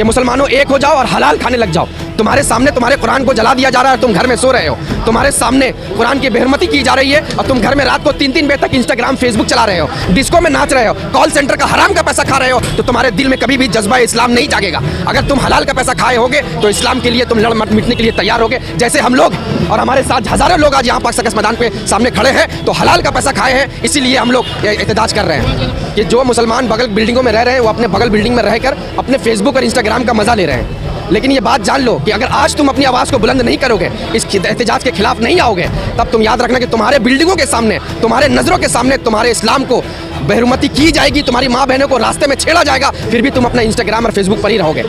कि मुसलमानों एक हो जाओ और हलाल खाने लग जाओ। तुम्हारे सामने तुम्हारे कुरान को जला दिया जा रहा है, तुम घर में सो रहे हो। तुम्हारे सामने कुरान की बेहरमती की जा रही है और तुम घर में रात को 3-3 बजे तक इंस्टाग्राम फेसबुक चला रहे हो, डिस्को में नाच रहे हो, कॉल सेंटर का हराम का पैसा खा रहे हो। तो तुम्हारे दिल में कभी भी जज्बा इस्लाम नहीं जागेगा। अगर तुम हलाल का पैसा खाए होगे तो इस्लाम के लिए तुम लड़ मिटने के लिए तैयार होगे। जैसे हम लोग और हमारे साथ हजारों लोग आज यहाँ पाक सर्कस मैदान पे सामने खड़े हैं, तो हलाल का पैसा खाए हैं, इसीलिए हम लोग एहतजाज कर रहे हैं कि जो मुसलमान बगल बिल्डिंगों में रह रहे हैं वो अपने बगल बिल्डिंग में रहकर अपने फेसबुक और इंस्टाग्राम का मजा ले रहे हैं। लेकिन ये बात जान लो कि अगर आज तुम अपनी आवाज़ को बुलंद नहीं करोगे, इस एहतजाज के खिलाफ नहीं आओगे, तब तुम याद रखना कि तुम्हारे बिल्डिंगों के सामने, तुम्हारे नज़रों के सामने तुम्हारे इस्लाम को बेहरमती की जाएगी, तुम्हारी माँ बहनों को रास्ते में छेड़ा जाएगा, फिर भी तुम अपना इंस्टाग्राम और फेसबुक पर ही रहोगे।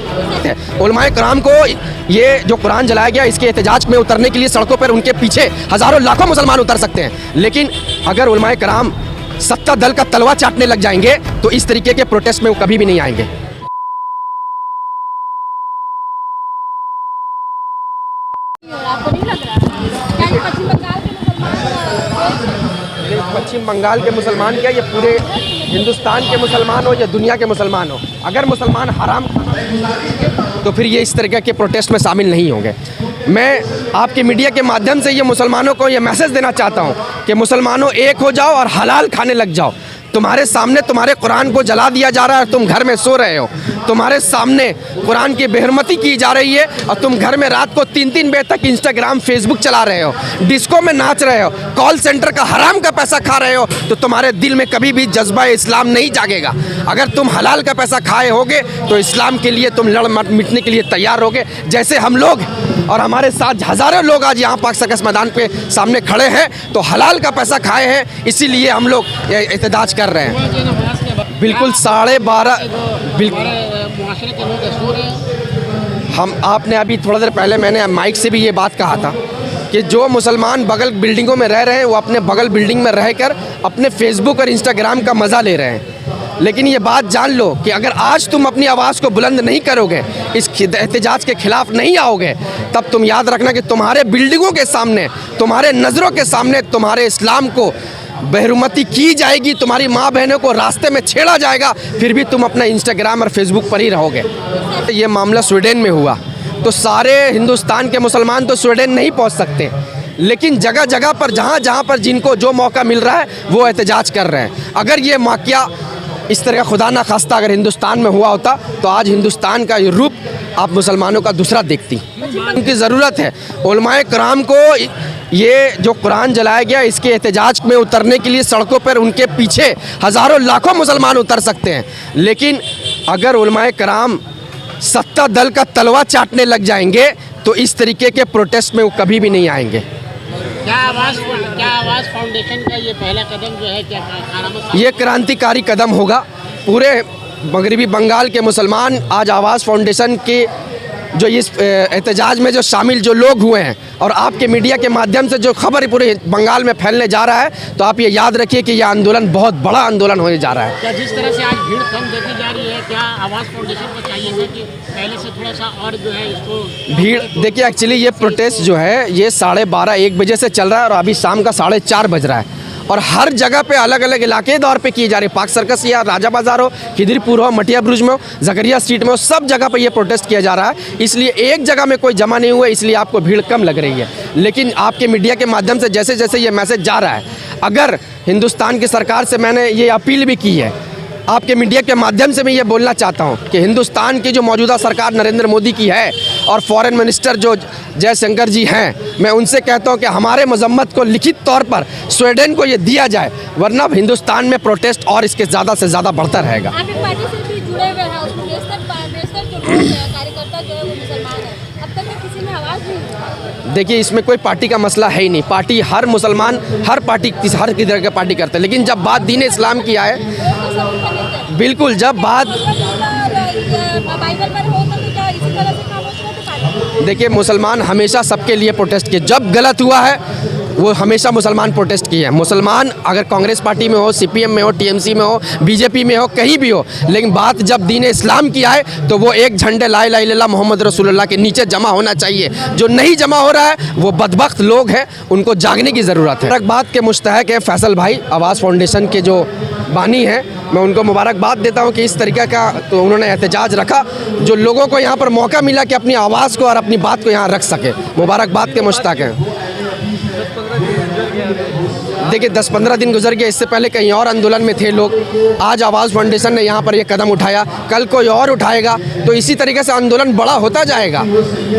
उलमाए कराम को ये जो कुरान जलाया गया, इसके एहतजाज में उतरने के लिए सड़कों पर उनके पीछे हज़ारों लाखों मुसलमान उतर सकते हैं। लेकिन अगर उलमाए कराम सत्ता दल का तलवा चाटने लग जाएंगे तो इस तरीके के प्रोटेस्ट में वो कभी भी नहीं आएंगे। आपको नहीं लग रहा क्या ये पश्चिम बंगाल के मुसलमान पश्चिम बंगाल के मुसलमान क्या, ये पूरे हिंदुस्तान के मुसलमान हो या दुनिया के मुसलमान हो, अगर मुसलमान हराम तो फिर ये इस तरीके के प्रोटेस्ट में शामिल नहीं होंगे। मैं आपके मीडिया के माध्यम से ये मुसलमानों को ये मैसेज देना चाहता हूँ कि मुसलमानों एक हो जाओ और हलाल खाने लग जाओ। तुम्हारे सामने तुम्हारे कुरान को जला दिया जा रहा है, तुम घर में सो रहे हो। तुम्हारे सामने कुरान की बेहरमती की जा रही है और तुम घर में रात को 3-3 बजे तक इंस्टाग्राम फेसबुक चला रहे हो, डिस्को में नाच रहे हो, कॉल सेंटर का हराम का पैसा खा रहे हो। तो तुम्हारे दिल में कभी भी जज्बा इस्लाम नहीं जागेगा। अगर तुम हलाल का पैसा खाए होगे तो इस्लाम के लिए तुम लड़ मिटने के लिए तैयार होगे। जैसे हम लोग और हमारे साथ हज़ारों लोग आज यहाँ पाक सर्कस मैदान पे सामने खड़े हैं, तो हलाल का पैसा खाए हैं, इसीलिए हम लोग एहतजाज कर रहे हैं। बिल्कुल 12:30 बिल्कुल हम आपने अभी थोड़ा देर पहले मैंने माइक से भी ये बात कहा था कि जो मुसलमान बगल बिल्डिंगों में रह रहे हैं वो अपने बगल बिल्डिंग में रहकर अपने फेसबुक और इंस्टाग्राम का मज़ा ले रहे हैं। लेकिन ये बात जान लो कि अगर आज तुम अपनी आवाज़ को बुलंद नहीं करोगे, इस एहतजाज के खिलाफ नहीं आओगे, तब तुम याद रखना कि तुम्हारे बिल्डिंगों के सामने, तुम्हारे नज़रों के सामने तुम्हारे इस्लाम को बेहरमती की जाएगी, तुम्हारी माँ बहनों को रास्ते में छेड़ा जाएगा, फिर भी तुम अपना इंस्टाग्राम और फेसबुक पर ही रहोगे। ये मामला स्वीडन में हुआ तो सारे हिंदुस्तान के मुसलमान तो स्वीडन नहीं पहुँच सकते, लेकिन जगह जगह पर जहाँ पर जिनको जो मौका मिल रहा है वो एहतजाज कर रहे हैं। अगर ये वाक़या इस तरह का खुदा ना खास्ता अगर हिंदुस्तान में हुआ होता तो आज हिंदुस्तान का ये रूप आप मुसलमानों का दूसरा देखती। उनकी ज़रूरत है उलमाए कराम को ये जो कुरान जलाया गया, इसके एहतजाज में उतरने के लिए सड़कों पर उनके पीछे हज़ारों लाखों मुसलमान उतर सकते हैं। लेकिन अगर उलमाए कराम सत्ता दल का तलवा चाटने लग जाएंगे तो इस तरीके के प्रोटेस्ट में वो कभी भी नहीं आएंगे। क्या आवाज़ फाउंडेशन का ये पहला कदम जो है, क्या ये क्रांतिकारी कदम होगा। पूरे मगरबी बंगाल के मुसलमान आज आवाज़ फाउंडेशन के जो इस एहतजाज में जो शामिल जो लोग हुए हैं और आपके मीडिया के माध्यम से जो खबर पूरे बंगाल में फैलने जा रहा है, तो आप ये याद रखिए कि यह आंदोलन बहुत बड़ा आंदोलन होने जा रहा है। क्या जिस तरह से आज भीड़ कम देखी जा रही है, क्या आवाज़ फाउंडेशन को चाहिए कि पहले से थोड़ा सा और जो है इसको भीड़ देखिए, एक्चुअली ये प्रोटेस्ट जो है ये 12:30-1 बजे से चल रहा है और अभी शाम का 4:30 बज रहा है और हर जगह पे अलग अलग इलाके दौर पे किए जा रहे हैं। पाक सर्कस या राजा बाज़ार हो, खिदरीपुर हो, मटिया ब्रुज में हो, जकरिया स्ट्रीट में हो, सब जगह पे ये प्रोटेस्ट किया जा रहा है। इसलिए एक जगह में कोई जमा नहीं हुआ, इसलिए आपको भीड़ कम लग रही है। लेकिन आपके मीडिया के माध्यम से जैसे जैसे ये मैसेज जा रहा है, अगर हिंदुस्तान की सरकार से मैंने ये अपील भी की है, आपके मीडिया के माध्यम से मैं ये बोलना चाहता हूँ कि हिंदुस्तान की जो मौजूदा सरकार नरेंद्र मोदी की है और फॉरेन मिनिस्टर जो जयशंकर जी हैं, मैं उनसे कहता हूँ कि हमारे मजम्मत को लिखित तौर पर स्वीडन को ये दिया जाए, वरना हिंदुस्तान में प्रोटेस्ट और इसके ज़्यादा से ज़्यादा बढ़ता रहेगा। आप एक पार्टी से भी जुड़े हुए हैं, उसमें बेशतर जो लोग हैं, कार्यकर्ता जो है वो मुसलमान है, अब तक तो किसी में आवाज़ नहीं हुई। देखिए, इसमें कोई पार्टी का मसला है ही नहीं। पार्टी हर मुसलमान हर पार्टी हर किधर का पार्टी करते हैं, लेकिन जब बात दीन इस्लाम की आए, बिल्कुल जब बात देखिए, मुसलमान हमेशा सबके लिए प्रोटेस्ट किए। जब गलत हुआ है वो हमेशा मुसलमान प्रोटेस्ट किए हैं। मुसलमान अगर कांग्रेस पार्टी में हो, सीपीएम में हो, टीएमसी में हो, बीजेपी में हो, कहीं भी हो, लेकिन बात जब दीन इस्लाम की आए तो वो एक झंडे ला इलाहा इल्लल्लाह मोहम्मद रसूलुल्लाह के नीचे जमा होना चाहिए। जो नहीं जमा हो रहा है वो बदबख्त लोग हैं, उनको जागने की ज़रूरत है। बात के मुस्तहक है फैसल भाई, आवाज़ फाउंडेशन के जो बानी हैं, मैं उनको मुबारकबाद देता हूं कि इस तरीक़े का तो उन्होंने एहतजाज रखा, जो लोगों को यहाँ पर मौका मिला कि अपनी आवाज़ को और अपनी बात को यहाँ रख सके। मुबारकबाद के मुस्तहक हैं। देखिए 10-15 दिन गुजर गए, इससे पहले कहीं और आंदोलन में थे लोग। आज आवाज़ फाउंडेशन ने यहाँ पर ये कदम उठाया, कल कोई और उठाएगा, तो इसी तरीके से आंदोलन बड़ा होता जाएगा।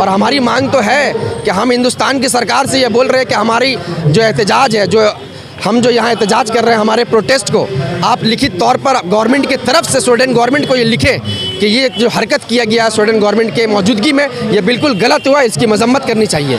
और हमारी मांग तो है कि हम हिंदुस्तान की सरकार से ये बोल रहे हैं कि हमारी जो एहतजाज है, जो हम जो यहाँ एहतजाज कर रहे हैं, हमारे प्रोटेस्ट को आप लिखित तौर पर गवर्नमेंट की तरफ से स्वीडन गवर्नमेंट को ये लिखें कि ये जो हरकत किया गया स्वीडन गवर्नमेंट के मौजूदगी में ये बिल्कुल गलत हुआ, इसकी मजम्मत करनी चाहिए।